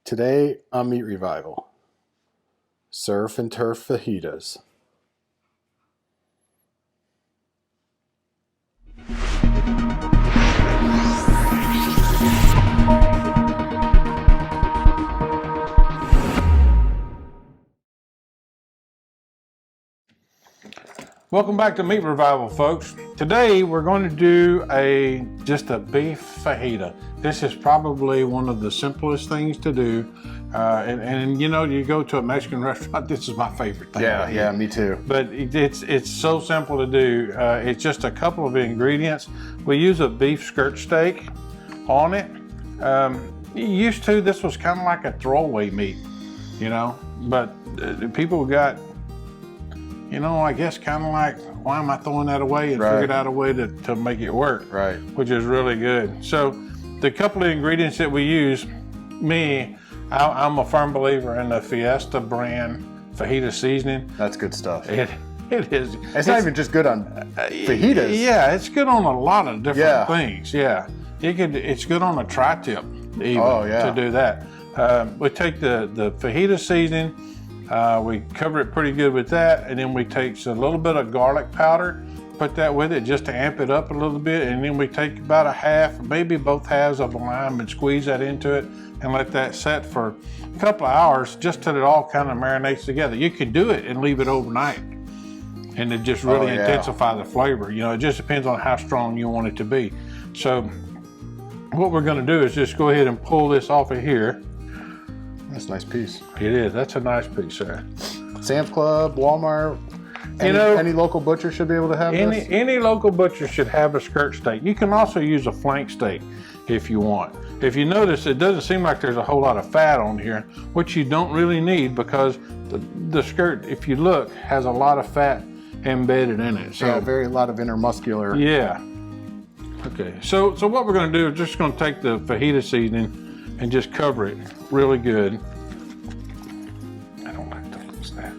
Today on Meat Revival, Surf and Turf Fajitas. Welcome back to Meat Revival, folks. Today we're going to do just a beef fajita. This is probably one of the simplest things to do. And you know, you go to a Mexican restaurant, this is my favorite thing. Yeah, me too. But it's so simple to do. It's just a couple of ingredients. We use a beef skirt steak on it. Used to, this was kind of like a throwaway meat, you know, but people got, you know, I guess kind of like, why am I throwing that away? And figured out a way to make it work, right? Which is really good. So the couple of ingredients that we use, I'm a firm believer in the Fiesta brand fajita seasoning. That's good stuff. It is. It's not even just good on fajitas. Yeah, it's good on a lot of different things. Yeah, it's good on a tri-tip even to do that. We take the fajita seasoning. We cover it pretty good with that, and then we take a little bit of garlic powder, put that with it just to amp it up a little bit, and then we take about a half, maybe both halves of a lime and squeeze that into it and let that set for a couple of hours just till it all kind of marinates together. You can do it and leave it overnight, and it just really intensify the flavor. You know, it just depends on how strong you want it to be. So what we're going to do is just go ahead and pull this off of here. That's a nice piece. It is. That's a nice piece there. Sam's Club, Walmart, any local butcher should be able to have this? Any local butcher should have a skirt steak. You can also use a flank steak if you want. If you notice, it doesn't seem like there's a whole lot of fat on here, which you don't really need because the skirt, if you look, has a lot of fat embedded in it. So a lot of intermuscular. Yeah. Okay. So what we're going to do is just going to take the fajita seasoning and just cover it really good. I don't like to lose that.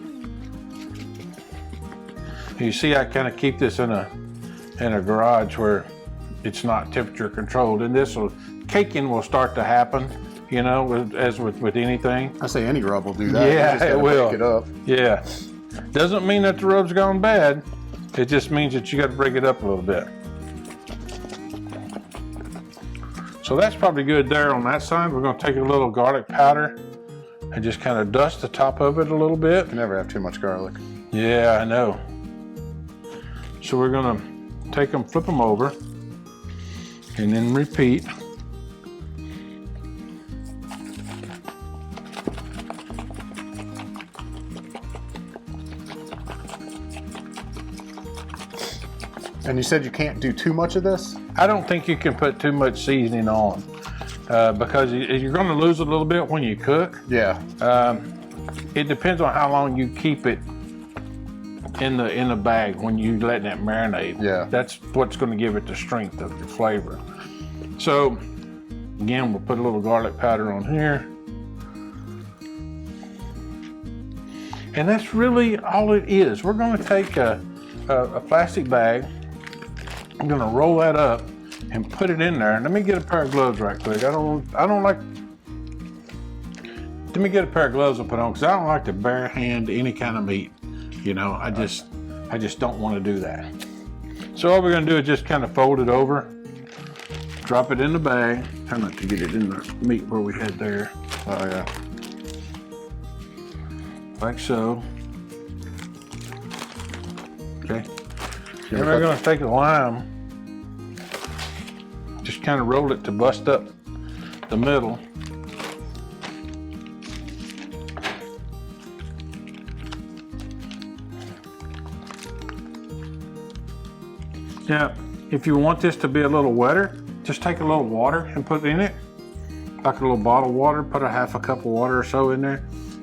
You see, I kind of keep this in a garage where it's not temperature controlled, and caking will start to happen, you know, as with anything. I say any rub will do that. Yeah, it will. Break it up. Yeah. Doesn't mean that the rub's gone bad. It just means that you got to break it up a little bit. So that's probably good there on that side. We're going to take a little garlic powder and just kind of dust the top of it a little bit. You can never have too much garlic. Yeah, I know. So we're going to take them, flip them over, and then repeat. And you said you can't do too much of this? I don't think you can put too much seasoning on because you're going to lose a little bit when you cook. Yeah. It depends on how long you keep it in the bag when you letting it marinate. Yeah. That's what's going to give it the strength of the flavor. So again, we'll put a little garlic powder on here. And that's really all it is. We're going to take a plastic bag. I'm gonna roll that up and put it in there. Let me get a pair of gloves right quick. I don't like. Let me get a pair of gloves to put on because I don't like to bare hand any kind of meat. You know, I just don't want to do that. So all we're gonna do is just kind of fold it over, drop it in the bag. Try not to get it in the meat where we had there. Oh yeah. Like so. Okay. Then we're going to take a lime, just kind of roll it to bust up the middle. Now, if you want this to be a little wetter, just take a little water and put it in it, like a little bottle of water, put a half a cup of water or so in there.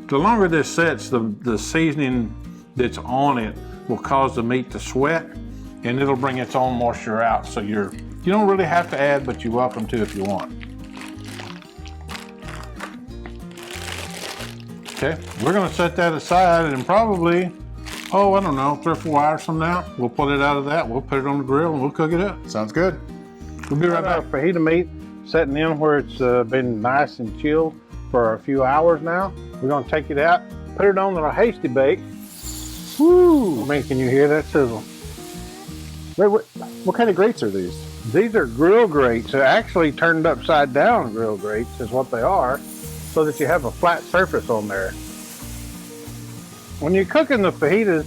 The longer this sets, the seasoning that's on it will cause the meat to sweat, and it'll bring its own moisture out. So you don't really have to add, but you're welcome to if you want. Okay, we're gonna set that aside, and probably, I don't know, 3 or 4 hours from now, we'll pull it out of that, we'll put it on the grill, and we'll cook it up. Sounds good. We'll be right back. Fajita meat setting in where it's been nice and chilled for a few hours now. We're gonna take it out, put it on our Hasty Bake. Woo! Man, can you hear that sizzle? Wait, what kind of grates are these? These are Grill Grates. They're actually turned upside down Grill Grates is what they are, so that you have a flat surface on there. When you're cooking the fajitas,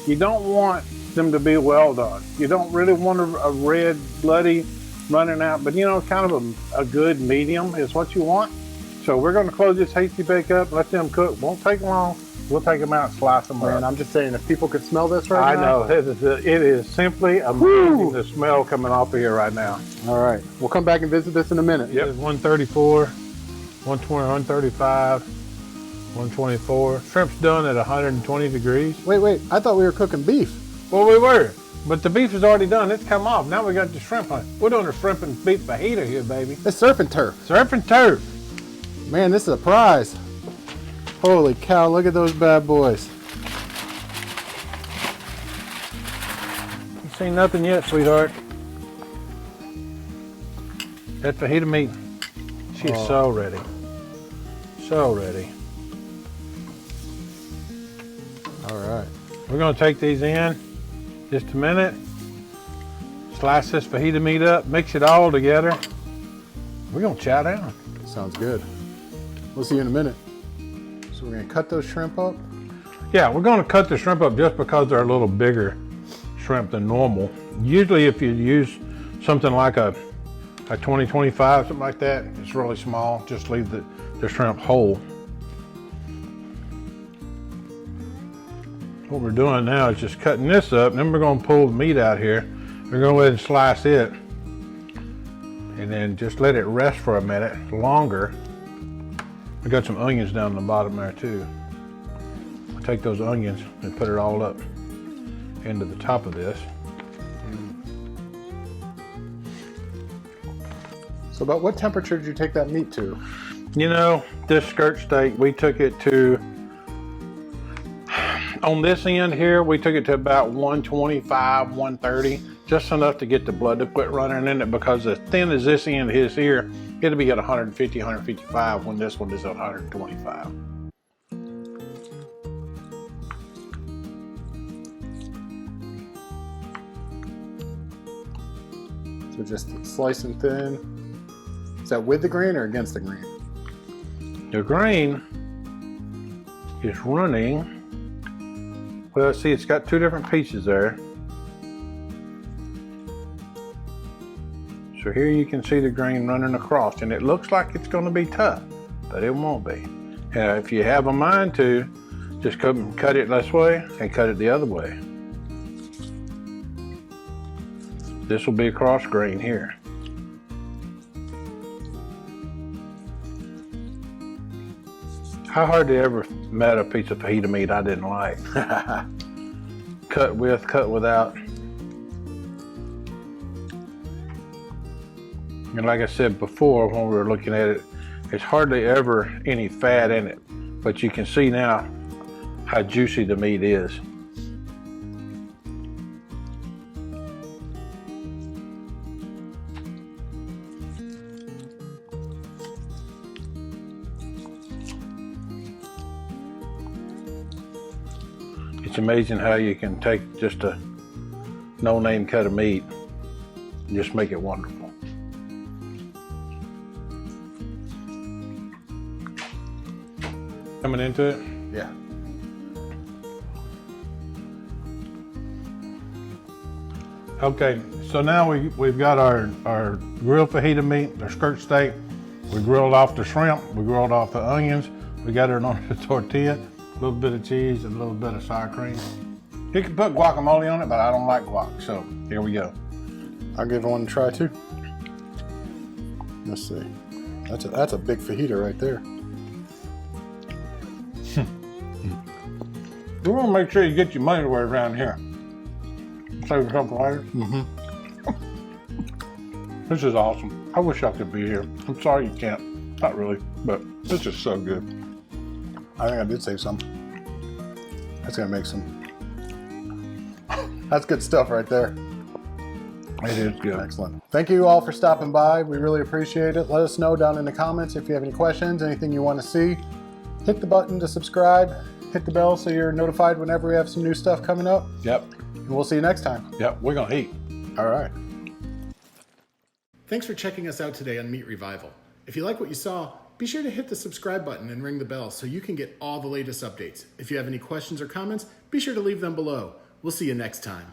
you don't want them to be well done. You don't really want a red, bloody, running out, but you know, kind of a good medium is what you want. So we're gonna close this Hasty Bake up, let them cook. Won't take long. We'll take them out and slice them Man, up. I'm just saying, if people could smell this right now. I know, it is simply amazing, the smell coming off of here right now. All right, we'll come back and visit this in a minute. Yep. 134, 120, 135, 124. Shrimp's done at 120 degrees. Wait, I thought we were cooking beef. Well, we were, but the beef is already done. It's come off. Now we got the shrimp on it. We're doing a shrimp and beef fajita here, baby. It's Surf and Turf. Surf and Turf. Man, this is a prize. Holy cow, look at those bad boys. You seen nothing yet, sweetheart. That fajita meat, she's so ready. So ready. All right. We're gonna take these in just a minute. Slice this fajita meat up, mix it all together. We're gonna chow down. Sounds good. We'll see you in a minute. So we're gonna cut those shrimp up. Yeah, we're gonna cut the shrimp up just because they're a little bigger shrimp than normal. Usually if you use something like a 20-25, something like that, it's really small, just leave the shrimp whole. What we're doing now is just cutting this up, and then we're gonna pull the meat out here. We're gonna go ahead and slice it, and then just let it rest for a minute longer. We got some onions down the bottom there too. I'll take those onions and put it all up into the top of this. So about what temperature did you take that meat to? You know, this skirt steak, we took it to, on this end here, we took it to about 125, 130, just enough to get the blood to quit running in it, because as thin as this end is here, it'll be at 150, 155 when this one is at 125. So just slicing thin. Is that with the grain or against the grain? The grain is running, well, see, it's got two different pieces there. So here you can see the grain running across, and it looks like it's going to be tough, but it won't be. If you have a mind to, just cut it this way and cut it the other way. This will be a cross grain here. How hard to ever met a piece of fajita meat I didn't like. Cut with, cut without. And like I said before when we were looking at it, it's hardly ever any fat in it. But you can see now how juicy the meat is. It's amazing how you can take just a no-name cut of meat and just make it wonderful. Coming into it? Yeah. Okay, so now we've got our grilled fajita meat, our skirt steak. We grilled off the shrimp, we grilled off the onions, we got it on the tortilla, a little bit of cheese and a little bit of sour cream. You can put guacamole on it, but I don't like guac, so here we go. I'll give one a try too. Let's see. That's a big fajita right there. You want to make sure you get your money worth around here. Save a couple later. This is awesome. I wish I could be here. I'm sorry you can't. Not really, but this is so good. I think I did save some. That's gonna make some. That's good stuff right there. It is good. Excellent. Thank you all for stopping by. We really appreciate it. Let us know down in the comments if you have any questions, anything you want to see. Hit the button to subscribe. Hit the bell so you're notified whenever we have some new stuff coming up. Yep. And we'll see you next time. Yep, we're going to eat. All right. Thanks for checking us out today on Meat Revival. If you like what you saw, be sure to hit the subscribe button and ring the bell so you can get all the latest updates. If you have any questions or comments, be sure to leave them below. We'll see you next time.